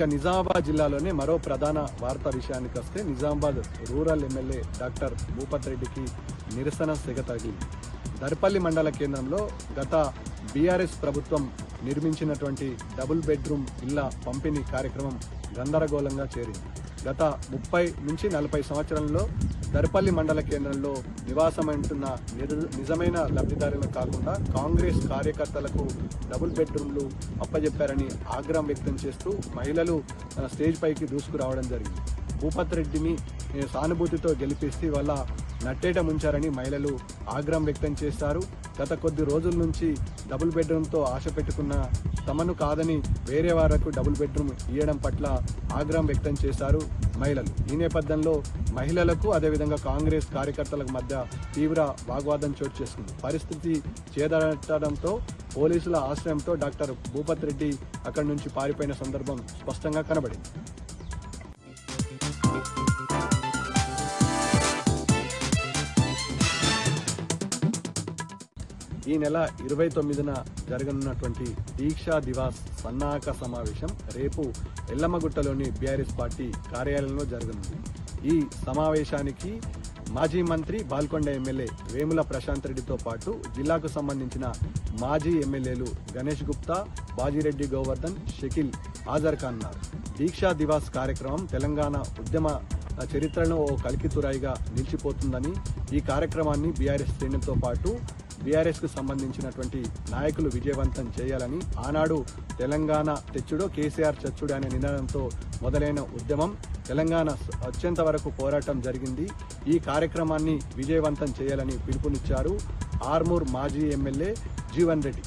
ఇక నిజామాబాద్ జిల్లాలోనే మరో ప్రధాన వార్తా విషయానికి వస్తే Nizamabad rural MLA doctor Bhupath రెడ్డికి నిరసన సెగ తగిలింది. దర్పల్లి మండల కేంద్రంలో గత బీఆర్ఎస్ ప్రభుత్వం నిర్మించినటువంటి డబుల్ బెడ్రూమ్ ఇళ్ల పంపిణీ కార్యక్రమం గందరగోళంగా చేరింది. గత 30 నుంచి 40 సంవత్సరాల్లో దర్పల్లి మండల కేంద్రంలో నివాసమంటున్న నిజమైన లబ్ధిదారులకు కాకుండా కాంగ్రెస్ కార్యకర్తలకు డబుల్ బెడ్రూమ్లు అప్పజెప్పారని ఆగ్రహం వ్యక్తం చేస్తూ మహిళలు స్టేజ్ పైకి దూసుకురావడం జరిగింది. భూపత్ రెడ్డిని సానుభూతితో గెలిపిస్తే వాళ్ళ నట్టేట ముంచారని మహిళలు ఆగ్రహం వ్యక్తం చేశారు. గత కొద్ది రోజుల నుంచి డబుల్ బెడ్రూమ్తో ఆశ పెట్టుకున్న తమను కాదని వేరే వారికి డబుల్ బెడ్రూమ్ ఇవ్వడం పట్ల ఆగ్రహం వ్యక్తం చేశారు మహిళలు. ఈ నేపథ్యంలో మహిళలకు అదేవిధంగా కాంగ్రెస్ కార్యకర్తలకు మధ్య తీవ్ర వాగ్వాదం చోటు చేసుకుంది. పరిస్థితి చేదట్టడంతో పోలీసుల ఆశ్రయంతో డాక్టర్ భూపత్ రెడ్డి అక్కడి నుంచి పారిపోయిన సందర్భం స్పష్టంగా కనబడింది. ఈ నెల 29న జరగనున్నటువంటి దీక్షా దివాస్ సన్నాహక సమావేశం రేపు ఎల్లమ్మగుట్టలోని బీఆర్ఎస్ పార్టీ కార్యాలయంలో జరగనుంది. ఈ సమావేశానికి మాజీ మంత్రి బాల్కొండ ఎమ్మెల్యే వేముల ప్రశాంత్ రెడ్డితో పాటు జిల్లాకు సంబంధించిన మాజీ ఎమ్మెల్యేలు గణేష్ గుప్తా, బాజిరెడ్డి గోవర్ధన్, షకీల్ హాజరు కానున్నారు. దీక్షా దివాస్ కార్యక్రమం తెలంగాణ ఉద్యమ చరిత్రలో ఓ కలికితురాయిగా నిలిచిపోతుందని, ఈ కార్యక్రమాన్ని బీఆర్ఎస్ శ్రేణులతో పాటు బీఆర్ఎస్కు సంబంధించినటువంటి నాయకులు విజయవంతం చేయాలని ఆనాడు తెలంగాణ తెచ్చుడో కేసీఆర్ చచ్చుడు అనే నినాదంతో మొదలైన ఉద్యమం తెలంగాణ వచ్చేంత వరకు పోరాటం జరిగింది. ఈ కార్యక్రమాన్ని విజయవంతం చేయాలని పిలుపునిచ్చారు ఆర్మూర్ మాజీ ఎమ్మెల్యే జీవన్ రెడ్డి.